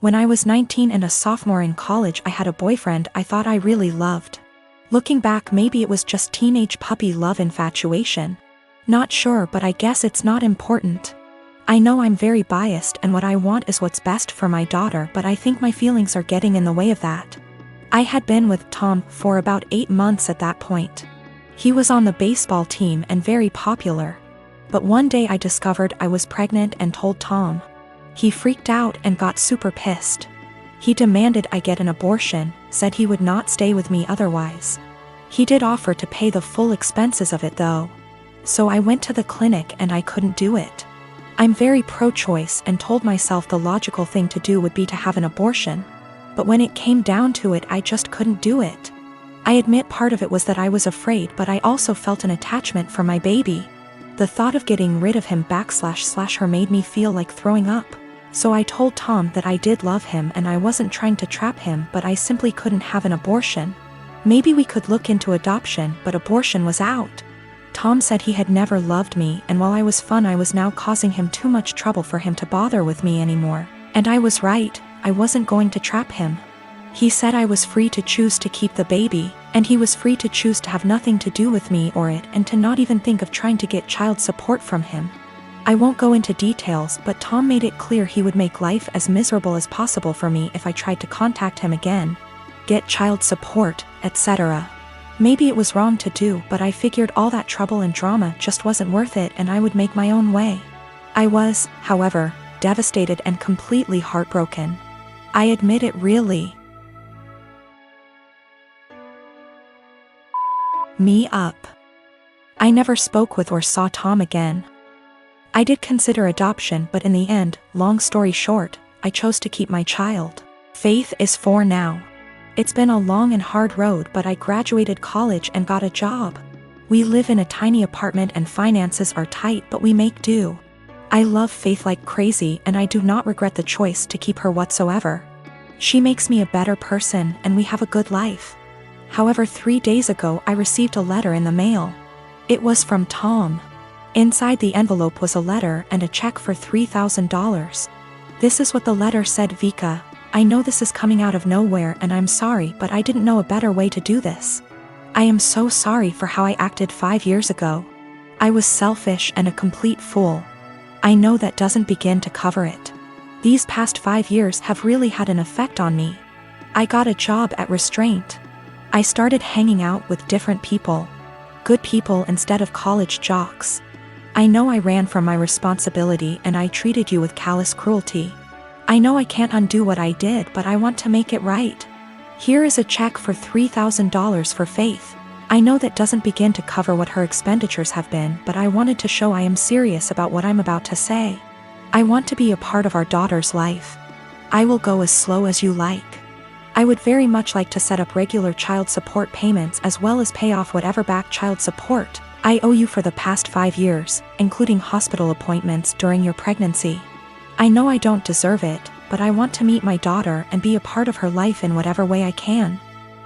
When I was 19 and a sophomore in college, I had a boyfriend I thought I really loved. Looking back, maybe it was just teenage puppy love infatuation. Not sure, but I guess it's not important. I know I'm very biased and what I want is what's best for my daughter, but I think my feelings are getting in the way of that. I had been with Tom for about 8 months at that point. He was on the baseball team and very popular. But one day I discovered I was pregnant and told Tom. He freaked out and got super pissed. He demanded I get an abortion, said he would not stay with me otherwise. He did offer to pay the full expenses of it though. So I went to the clinic and I couldn't do it. I'm very pro-choice and told myself the logical thing to do would be to have an abortion. But when it came down to it, I just couldn't do it. I admit part of it was that I was afraid, but I also felt an attachment for my baby. The thought of getting rid of him / her made me feel like throwing up. So I told Tom that I did love him and I wasn't trying to trap him, but I simply couldn't have an abortion. Maybe we could look into adoption, but abortion was out. Tom said he had never loved me, and while I was fun, I was now causing him too much trouble for him to bother with me anymore. And I was right, I wasn't going to trap him. He said I was free to choose to keep the baby, and he was free to choose to have nothing to do with me or it, and to not even think of trying to get child support from him. I won't go into details, but Tom made it clear he would make life as miserable as possible for me if I tried to contact him again, get child support, etc. Maybe it was wrong to do, but I figured all that trouble and drama just wasn't worth it and I would make my own way. I was, however, devastated and completely heartbroken. I admit it really me up. I never spoke with or saw Tom again. I did consider adoption, but in the end, long story short, I chose to keep my child. Faith is 4 now. It's been a long and hard road, but I graduated college and got a job. We live in a tiny apartment and finances are tight, but we make do. I love Faith like crazy and I do not regret the choice to keep her whatsoever. She makes me a better person and we have a good life. However, 3 days ago I received a letter in the mail. It was from Tom. Inside the envelope was a letter and a check for $3,000. This is what the letter said: Vika, I know this is coming out of nowhere and I'm sorry, but I didn't know a better way to do this. I am so sorry for how I acted 5 years ago. I was selfish and a complete fool. I know that doesn't begin to cover it. These past 5 years have really had an effect on me. I got a job at Restraint. I started hanging out with different people. Good people instead of college jocks. I know I ran from my responsibility and I treated you with callous cruelty. I know I can't undo what I did, but I want to make it right. Here is a check for $3,000 for Faith. I know that doesn't begin to cover what her expenditures have been, but I wanted to show I am serious about what I'm about to say. I want to be a part of our daughter's life. I will go as slow as you like. I would very much like to set up regular child support payments as well as pay off whatever back child support I owe you for the past 5 years, including hospital appointments during your pregnancy. I know I don't deserve it, but I want to meet my daughter and be a part of her life in whatever way I can.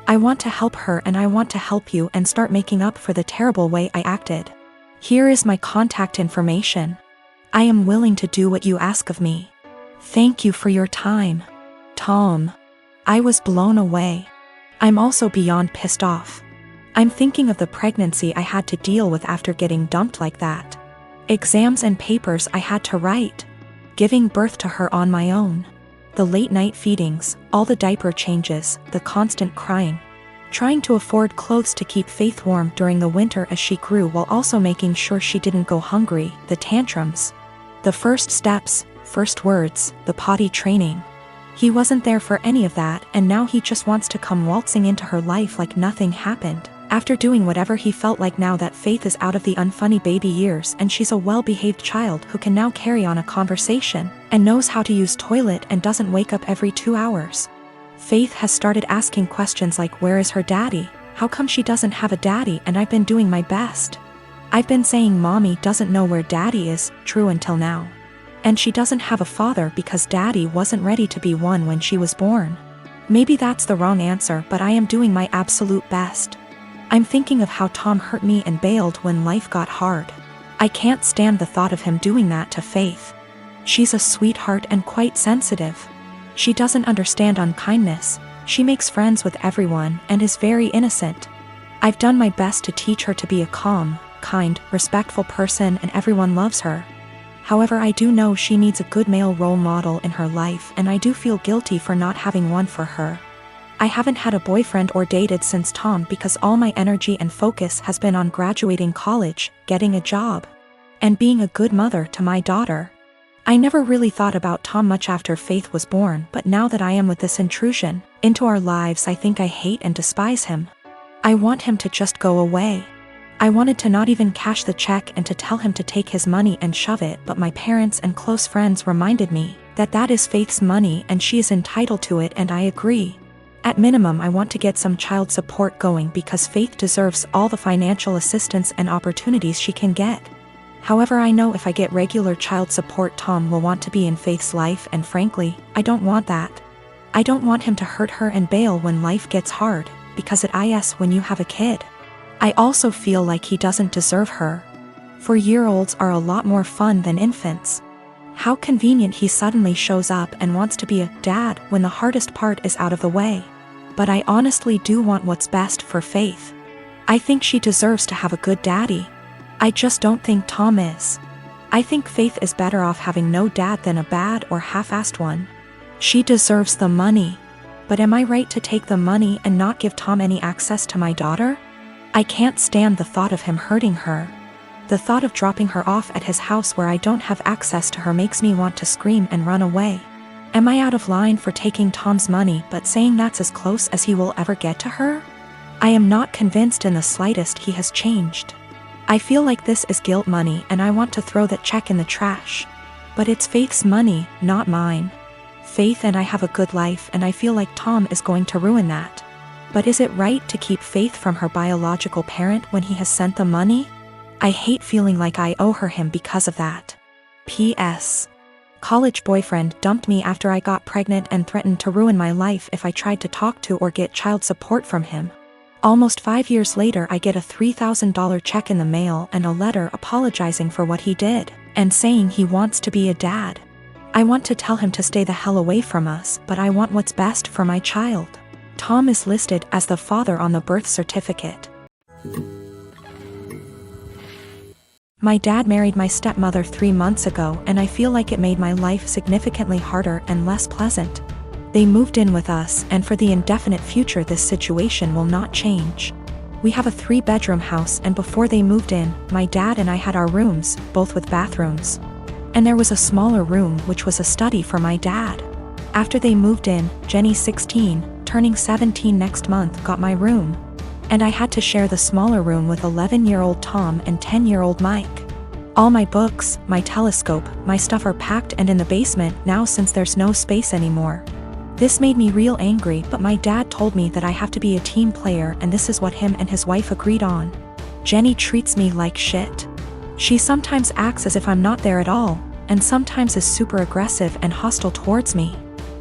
I want to help her and I want to help you and start making up for the terrible way I acted. Here is my contact information. I am willing to do what you ask of me. Thank you for your time. Tom. I was blown away. I'm also beyond pissed off. I'm thinking of the pregnancy I had to deal with after getting dumped like that. Exams and papers I had to write. Giving birth to her on my own. The late night feedings, all the diaper changes, the constant crying. Trying to afford clothes to keep Faith warm during the winter as she grew while also making sure she didn't go hungry, the tantrums. The first steps, first words, the potty training. He wasn't there for any of that, and now he just wants to come waltzing into her life like nothing happened. After doing whatever he felt like now that Faith is out of the unfunny baby years and she's a well-behaved child who can now carry on a conversation, and knows how to use toilet and doesn't wake up every 2 hours. Faith has started asking questions like, where is her daddy? How come she doesn't have a daddy? And I've been doing my best. I've been saying mommy doesn't know where daddy is, true until now. And she doesn't have a father because daddy wasn't ready to be one when she was born. Maybe that's the wrong answer, but I am doing my absolute best. I'm thinking of how Tom hurt me and bailed when life got hard. I can't stand the thought of him doing that to Faith. She's a sweetheart and quite sensitive. She doesn't understand unkindness. She makes friends with everyone and is very innocent. I've done my best to teach her to be a calm, kind, respectful person, and everyone loves her. However, I do know she needs a good male role model in her life, and I do feel guilty for not having one for her. I haven't had a boyfriend or dated since Tom because all my energy and focus has been on graduating college, getting a job, and being a good mother to my daughter. I never really thought about Tom much after Faith was born, but now that I am with this intrusion into our lives, I think I hate and despise him. I want him to just go away. I wanted to not even cash the check and to tell him to take his money and shove it, but my parents and close friends reminded me that that is Faith's money and she is entitled to it, and I agree. At minimum, I want to get some child support going because Faith deserves all the financial assistance and opportunities she can get. However, I know if I get regular child support, Tom will want to be in Faith's life, and frankly, I don't want that. I don't want him to hurt her and bail when life gets hard, because it is when you have a kid. I also feel like he doesn't deserve her. 4-year-olds are a lot more fun than infants. How convenient he suddenly shows up and wants to be a dad when the hardest part is out of the way. But I honestly do want what's best for Faith. I think she deserves to have a good daddy. I just don't think Tom is. I think Faith is better off having no dad than a bad or half-assed one. She deserves the money. But am I right to take the money and not give Tom any access to my daughter? I can't stand the thought of him hurting her. The thought of dropping her off at his house where I don't have access to her makes me want to scream and run away. Am I out of line for taking Tom's money but saying that's as close as he will ever get to her? I am not convinced in the slightest he has changed. I feel like this is guilt money and I want to throw that check in the trash. But it's Faith's money, not mine. Faith and I have a good life, and I feel like Tom is going to ruin that. But is it right to keep Faith from her biological parent when he has sent the money? I hate feeling like I owe her him because of that. P.S. College boyfriend dumped me after I got pregnant and threatened to ruin my life if I tried to talk to or get child support from him. Almost 5 years later, I get a $3,000 check in the mail and a letter apologizing for what he did and saying he wants to be a dad. I want to tell him to stay the hell away from us, but I want what's best for my child. Tom is listed as the father on the birth certificate. My dad married my stepmother 3 months ago, and I feel like it made my life significantly harder and less pleasant. They moved in with us, and for the indefinite future this situation will not change. We have a 3-bedroom house, and before they moved in, my dad and I had our rooms, both with bathrooms. And there was a smaller room which was a study for my dad. After they moved in, Jenny, 16, turning 17 next month, got my room. And I had to share the smaller room with 11-year-old Tom and 10-year-old Mike. All my books, my telescope, my stuff are packed and in the basement now since there's no space anymore. This made me real angry, but my dad told me that I have to be a team player, and this is what him and his wife agreed on. Jenny treats me like shit. She sometimes acts as if I'm not there at all, and sometimes is super aggressive and hostile towards me.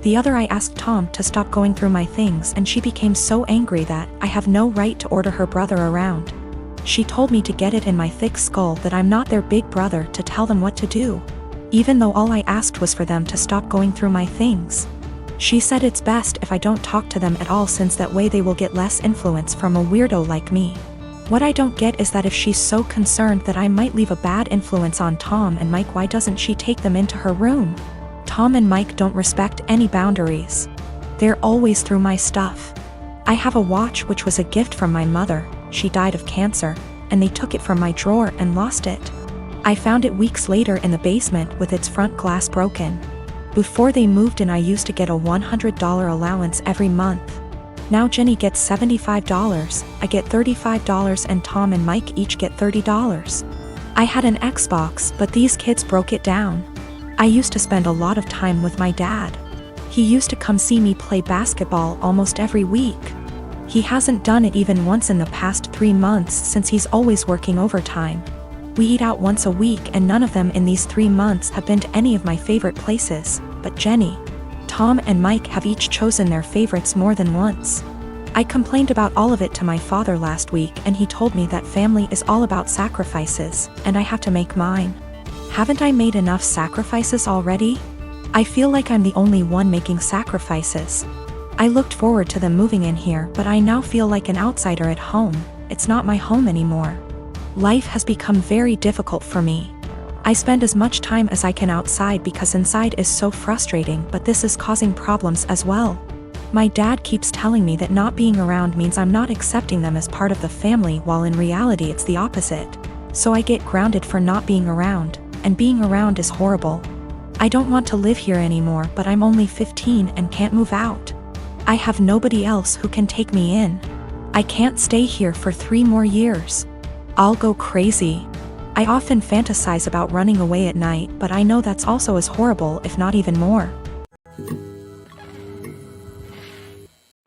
The other, I asked Tom to stop going through my things, and she became so angry that I have no right to order her brother around. She told me to get it in my thick skull that I'm not their big brother to tell them what to do, even though all I asked was for them to stop going through my things. She said it's best if I don't talk to them at all, since that way they will get less influence from a weirdo like me. What I don't get is that if she's so concerned that I might leave a bad influence on Tom and Mike, why doesn't she take them into her room? Tom and Mike don't respect any boundaries. They're always through my stuff. I have a watch which was a gift from my mother. She died of cancer, and they took it from my drawer and lost it. I found it weeks later in the basement with its front glass broken. Before they moved in, I used to get a $100 allowance every month. Now Jenny gets $75, I get $35, and Tom and Mike each get $30. I had an Xbox, but these kids broke it down. I used to spend a lot of time with my dad. He used to come see me play basketball almost every week. He hasn't done it even once in the past 3 months since he's always working overtime. We eat out once a week, and none of them in these 3 months have been to any of my favorite places, but Jenny, Tom and Mike have each chosen their favorites more than once. I complained about all of it to my father last week, and he told me that family is all about sacrifices, and I have to make mine. Haven't I made enough sacrifices already? I feel like I'm the only one making sacrifices. I looked forward to them moving in here, but I now feel like an outsider at home. It's not my home anymore. Life has become very difficult for me. I spend as much time as I can outside because inside is so frustrating, but this is causing problems as well. My dad keeps telling me that not being around means I'm not accepting them as part of the family, while in reality it's the opposite. So I get grounded for not being around, and being around is horrible. I don't want to live here anymore, but I'm only 15 and can't move out. I have nobody else who can take me in. I can't stay here for 3 more years. I'll go crazy. I often fantasize about running away at night, but I know that's also as horrible, if not even more.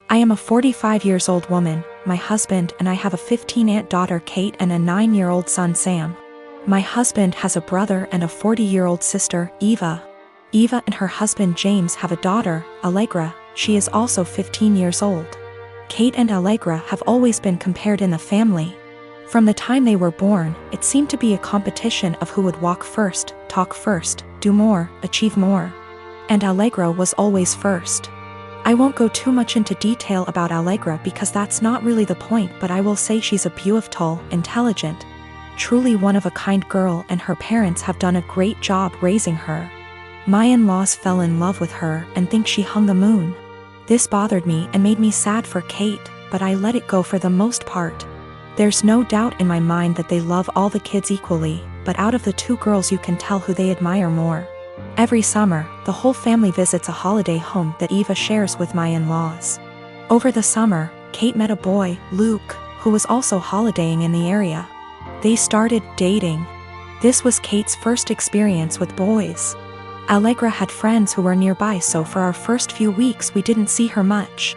I am a 45 years old woman, my husband and I have a 15-aunt daughter Kate and a 9-year-old son Sam. My husband has a brother and a 40-year-old sister, Eva. Eva and her husband James have a daughter, Allegra. She is also 15 years old. Kate and Allegra have always been compared in the family. From the time they were born, it seemed to be a competition of who would walk first, talk first, do more, achieve more. And Allegra was always first. I won't go too much into detail about Allegra because that's not really the point, but I will say she's a beautiful, intelligent, truly one-of-a-kind girl, and her parents have done a great job raising her. My in-laws fell in love with her and think she hung the moon. This bothered me and made me sad for Kate, but I let it go for the most part. There's no doubt in my mind that they love all the kids equally, but out of the 2 girls you can tell who they admire more. Every summer, the whole family visits a holiday home that Eva shares with my in-laws. Over the summer, Kate met a boy, Luke, who was also holidaying in the area. They started dating. This was Kate's first experience with boys. Allegra had friends who were nearby, so for our first few weeks we didn't see her much.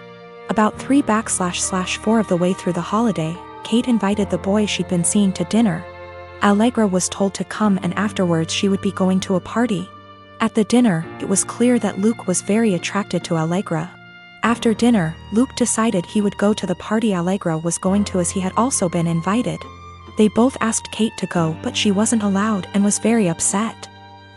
About 3/4 of the way through the holiday, Kate invited the boy she'd been seeing to dinner. Allegra was told to come, and afterwards she would be going to a party. At the dinner, it was clear that Luke was very attracted to Allegra. After dinner, Luke decided he would go to the party Allegra was going to, as he had also been invited. They both asked Kate to go, but she wasn't allowed and was very upset.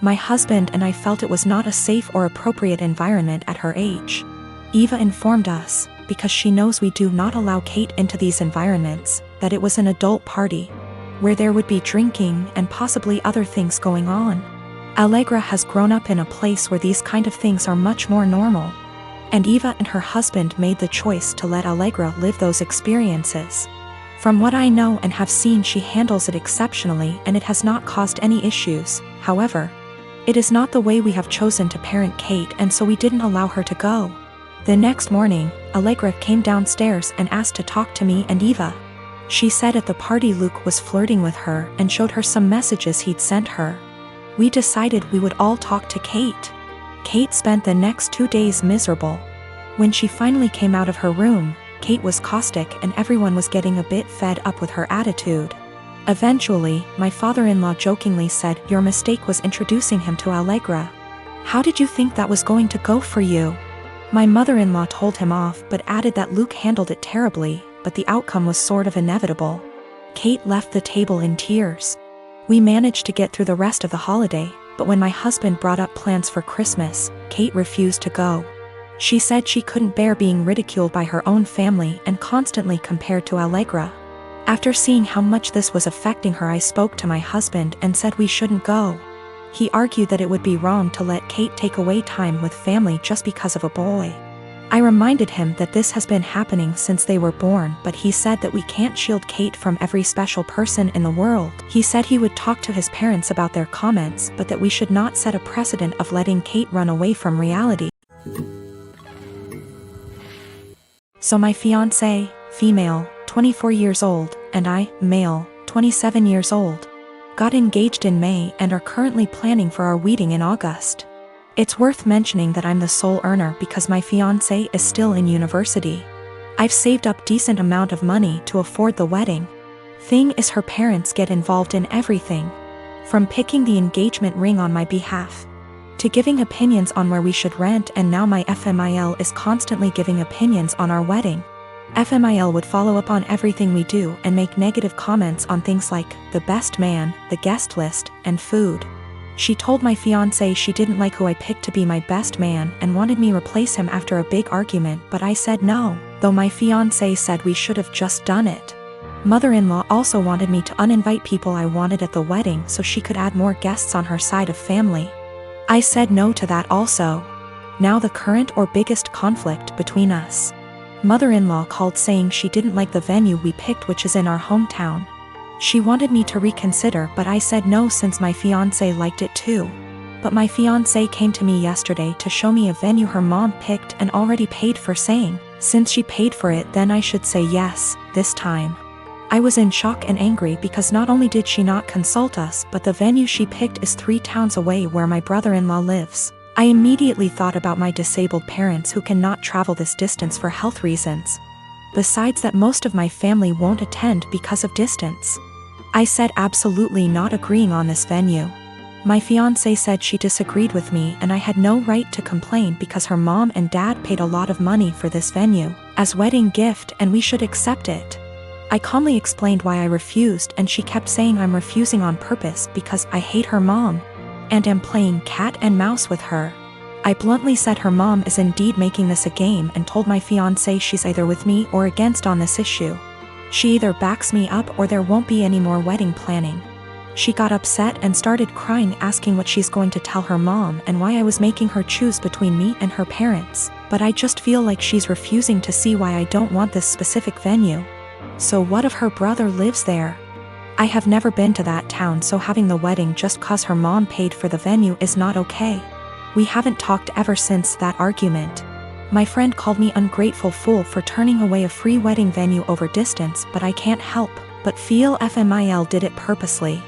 My husband and I felt it was not a safe or appropriate environment at her age. Eva informed us, because she knows we do not allow Kate into these environments, that it was an adult party, where there would be drinking and possibly other things going on. Allegra has grown up in a place where these kind of things are much more normal. And Eva and her husband made the choice to let Allegra live those experiences. From what I know and have seen, she handles it exceptionally and it has not caused any issues. However, it is not the way we have chosen to parent Kate, and so we didn't allow her to go. The next morning, Allegra came downstairs and asked to talk to me and Eva. She said at the party Luke was flirting with her and showed her some messages he'd sent her. We decided we would all talk to Kate. Kate spent the next 2 days miserable. When she finally came out of her room, Kate was caustic and everyone was getting a bit fed up with her attitude. Eventually, my father-in-law jokingly said, "Your mistake was introducing him to Allegra. How did you think that was going to go for you?" My mother-in-law told him off but added that Luke handled it terribly, but the outcome was sort of inevitable. Kate left the table in tears. We managed to get through the rest of the holiday, but when my husband brought up plans for Christmas, Kate refused to go. She said she couldn't bear being ridiculed by her own family and constantly compared to Allegra. After seeing how much this was affecting her, I spoke to my husband and said we shouldn't go. He argued that it would be wrong to let Kate take away time with family just because of a boy. I reminded him that this has been happening since they were born, but he said that we can't shield Kate from every special person in the world. He said he would talk to his parents about their comments, but that we should not set a precedent of letting Kate run away from reality. So my fiancé, female, 24 years old, and I, male, 27 years old, got engaged in May and are currently planning for our wedding in August. It's worth mentioning that I'm the sole earner because my fiancé is still in university. I've saved up decent amount of money to afford the wedding. Thing is, her parents get involved in everything, from picking the engagement ring on my behalf, to giving opinions on where we should rent, and now my FMIL is constantly giving opinions on our wedding. FMIL would follow up on everything we do and make negative comments on things like the best man, the guest list, and food. She told my fiancé she didn't like who I picked to be my best man and wanted me to replace him after a big argument, but I said no, though my fiancé said we should have just done it. Mother-in-law also wanted me to uninvite people I wanted at the wedding so she could add more guests on her side of family. I said no to that also. Now the current or biggest conflict between us. Mother-in-law called saying she didn't like the venue we picked, which is in our hometown. She wanted me to reconsider, but I said no since my fiancé liked it too. But my fiancé came to me yesterday to show me a venue her mom picked and already paid for, saying, since she paid for it then I should say yes, this time. I was in shock and angry because not only did she not consult us, but the venue she picked is 3 towns away where my brother-in-law lives. I immediately thought about my disabled parents who cannot travel this distance for health reasons. Besides that, most of my family won't attend because of distance. I said absolutely not, agreeing on this venue. My fiancé said she disagreed with me and I had no right to complain because her mom and dad paid a lot of money for this venue as wedding gift and we should accept it. I calmly explained why I refused and she kept saying I'm refusing on purpose because I hate her mom and am playing cat and mouse with her. I bluntly said her mom is indeed making this a game and told my fiancé she's either with me or against on this issue. She either backs me up or there won't be any more wedding planning. She got upset and started crying, asking what she's going to tell her mom and why I was making her choose between me and her parents, but I just feel like she's refusing to see why I don't want this specific venue. So what if her brother lives there? I have never been to that town, so having the wedding just cause her mom paid for the venue is not okay. We haven't talked ever since that argument. My friend called me ungrateful fool for turning away a free wedding venue over distance, but I can't help but feel FMIL did it purposely.